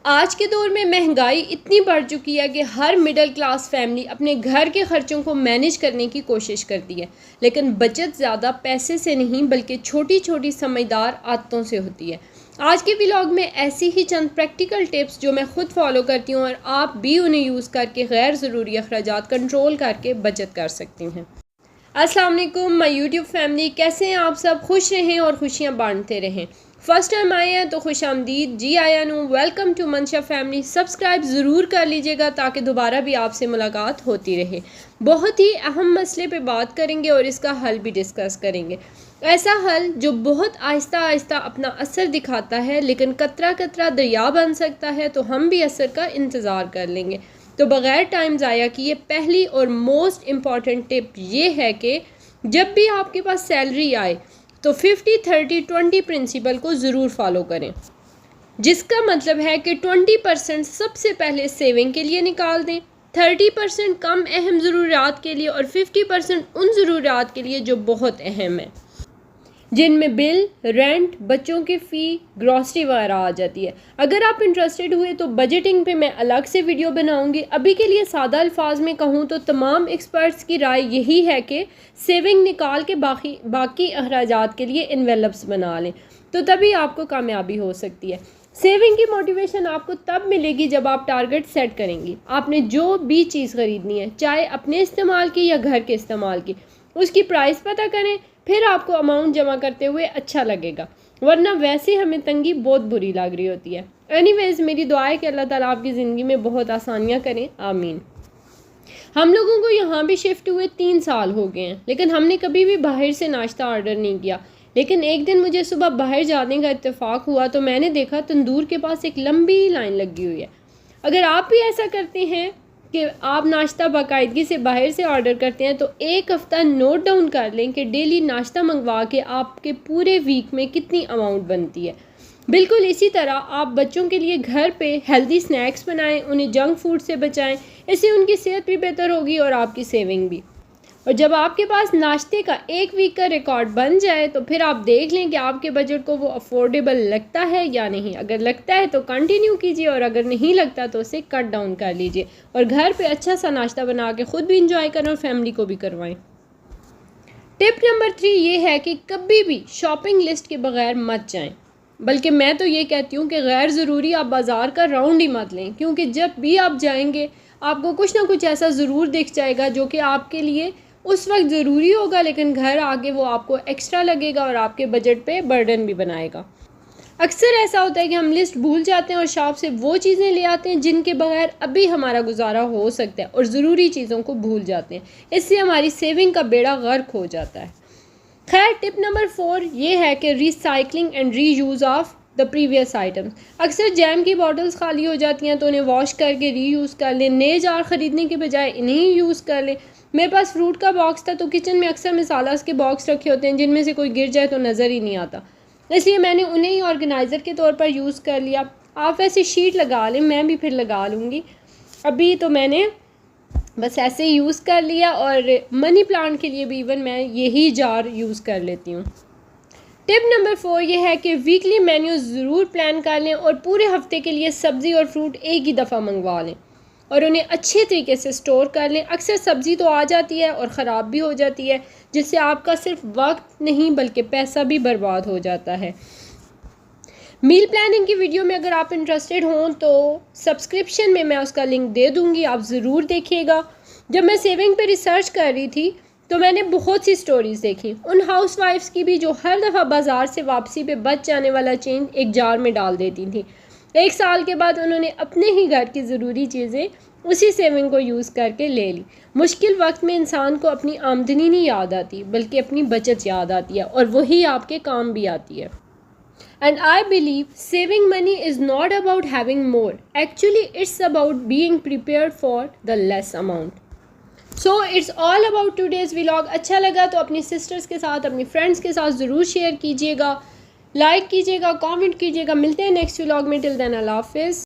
आज के दौर में महंगाई इतनी बढ़ चुकी है कि हर मिडिल क्लास फैमिली अपने घर के खर्चों को मैनेज करने की कोशिश करती है, लेकिन बचत ज़्यादा पैसे से नहीं बल्कि छोटी छोटी समझदार आदतों से होती है। आज के व्लॉग में ऐसी ही चंद प्रैक्टिकल टिप्स जो मैं खुद फॉलो करती हूँ और आप भी उन्हें यूज़ करके गैर ज़रूरी अखराजात कंट्रोल करके बचत कर सकती हैं। अस्सलाम वालेकुम माय यूट्यूब फैमिली, कैसे हैं आप सब? खुश रहें और खुशियाँ बांटते रहें। फर्स्ट टाइम आए हैं तो खुश आमदीद, जी आया नू, वेलकम टू मंशा फैमिली। सब्सक्राइब ज़रूर कर लीजिएगा ताकि दोबारा भी आपसे मुलाकात होती रहे। बहुत ही अहम मसले पे बात करेंगे और इसका हल भी डिस्कस करेंगे। ऐसा हल जो बहुत आहिस्ता आहिस्ता अपना असर दिखाता है, लेकिन कतरा कतरा दरिया बन सकता है, तो हम भी असर का इंतज़ार कर लेंगे। तो बग़ैर टाइम ज़ाया किए पहली और मोस्ट इम्पॉर्टेंट टिप ये है कि जब भी आपके पास सैलरी आए तो 50-30-20 प्रिंसिपल को ज़रूर फॉलो करें, जिसका मतलब है कि 20% सबसे पहले सेविंग के लिए निकाल दें, 30% कम अहम ज़रूरियात के लिए और 50% उन ज़रूरियात के लिए जो बहुत अहम है, जिनमें बिल, रेंट, बच्चों की फ़ी, ग्रॉसरी वगैरह आ जाती है। अगर आप इंटरेस्टेड हुए तो बजटिंग पे मैं अलग से वीडियो बनाऊंगी। अभी के लिए सादा अल्फाज में कहूँ तो तमाम एक्सपर्ट्स की राय यही है कि सेविंग निकाल के बाकी अखराजात के लिए इन्वेलप्स बना लें, तो तभी आपको कामयाबी हो सकती है। सेविंग की मोटिवेशन आपको तब मिलेगी जब आप टारगेट सेट करेंगी। आपने जो भी चीज़ ख़रीदनी है, चाहे अपने इस्तेमाल की या घर के इस्तेमाल की, उसकी प्राइस पता करें, फिर आपको अमाउंट जमा करते हुए अच्छा लगेगा, वरना वैसे हमें तंगी बहुत बुरी लग रही होती है। एनीवेज़, मेरी दुआ है कि अल्लाह ताला आपकी ज़िंदगी में बहुत आसानियाँ करें, आमीन। हम लोगों को यहाँ भी शिफ्ट हुए 3 साल हो गए हैं, लेकिन हमने कभी भी बाहर से नाश्ता ऑर्डर नहीं किया। लेकिन एक दिन मुझे सुबह बाहर जाने का इत्तेफाक हुआ तो मैंने देखा तंदूर के पास एक लंबी लाइन लगी हुई है। अगर आप भी ऐसा करते हैं कि आप नाश्ता बाकायदगी से बाहर से ऑर्डर करते हैं, तो एक हफ़्ता नोट डाउन कर लें कि डेली नाश्ता मंगवा के आपके पूरे वीक में कितनी अमाउंट बनती है। बिल्कुल इसी तरह आप बच्चों के लिए घर पे हेल्दी स्नैक्स बनाएं, उन्हें जंक फूड से बचाएं। इससे उनकी सेहत भी बेहतर होगी और आपकी सेविंग भी। और जब आपके पास नाश्ते का एक वीक का रिकॉर्ड बन जाए तो फिर आप देख लें कि आपके बजट को वो अफोर्डेबल लगता है या नहीं। अगर लगता है तो कंटिन्यू कीजिए और अगर नहीं लगता तो उसे कट डाउन कर लीजिए और घर पे अच्छा सा नाश्ता बना के ख़ुद भी इंजॉय करें और फैमिली को भी करवाएं। टिप नंबर 3 ये है कि कभी भी शॉपिंग लिस्ट के बगैर मत जाएं। बल्कि मैं तो ये कहती हूँ कि गैर ज़रूरी आप बाज़ार का राउंड ही मत लें, क्योंकि जब भी आप जाएंगे आपको कुछ ना कुछ ऐसा ज़रूर दिख जाएगा जो कि आपके लिए उस वक्त ज़रूरी होगा, लेकिन घर आके वो आपको एक्स्ट्रा लगेगा और आपके बजट पे बर्डन भी बनाएगा। अक्सर ऐसा होता है कि हम लिस्ट भूल जाते हैं और शॉप से वो चीज़ें ले आते हैं जिनके बगैर अभी हमारा गुजारा हो सकता है और ज़रूरी चीज़ों को भूल जाते हैं। इससे हमारी सेविंग का बेड़ा गर्क हो जाता है। खैर, टिप नंबर 4 ये है कि recycling and re use of the previous items. अक्सर जैम की बॉटल्स खाली हो जाती हैं तो उन्हें वॉश करके री यूज़ कर लें। नए जार ख़रीदने के बजाय इन्हें ही यूज़ कर लें। मेरे पास फ्रूट का बॉक्स था तो किचन में अक्सर मसालास के बॉक्स रखे होते हैं जिनमें से कोई गिर जाए तो नज़र ही नहीं आता, इसलिए मैंने उन्हें ही ऑर्गेनाइज़र के तौर पर यूज़ कर लिया। आप वैसे शीट लगा लें, मैं भी फिर लगा लूँगी। अभी तो मैंने बस ऐसे यूज़ कर लिया और मनी प्लांट के लिए भी इवन मैं यही जार यूज़ कर लेती हूँ। टिप नंबर 4 ये है कि वीकली मेन्यू ज़रूर प्लान कर लें और पूरे हफ्ते के लिए सब्ज़ी और फ्रूट एक ही दफ़ा मंगवा लें और उन्हें अच्छे तरीके से स्टोर कर लें। अक्सर सब्ज़ी तो आ जाती है और ख़राब भी हो जाती है, जिससे आपका सिर्फ वक्त नहीं बल्कि पैसा भी बर्बाद हो जाता है। मील प्लानिंग की वीडियो में अगर आप इंटरेस्टेड हों तो सब्सक्रिप्शन में मैं उसका लिंक दे दूँगी, आप ज़रूर देखिएगा। जब मैं सेविंग पे रिसर्च कर रही थी तो मैंने बहुत सी स्टोरीज़ देखी उन हाउसवाइफ्स की भी जो हर दफ़ा बाज़ार से वापसी पे बच जाने वाला चेंज एक जार में डाल देती थी। 1 साल के बाद उन्होंने अपने ही घर की ज़रूरी चीज़ें उसी सेविंग को यूज़ करके ले ली। मुश्किल वक्त में इंसान को अपनी आमदनी नहीं याद आती बल्कि अपनी बचत याद आती है और वही आपके काम भी आती है। And I believe saving money is not about having more, actually it's about being prepared for the less amount. So it's all about today's vlog. अच्छा लगा तो अपनी सिस्टर्स के साथ, अपनी फ्रेंड्स के साथ ज़रूर शेयर कीजिएगा, लाइक कीजिएगा, कमेंट कीजिएगा। मिलते हैं नेक्स्ट व्लॉग में। टिल देन अल्लाह हाफिज़।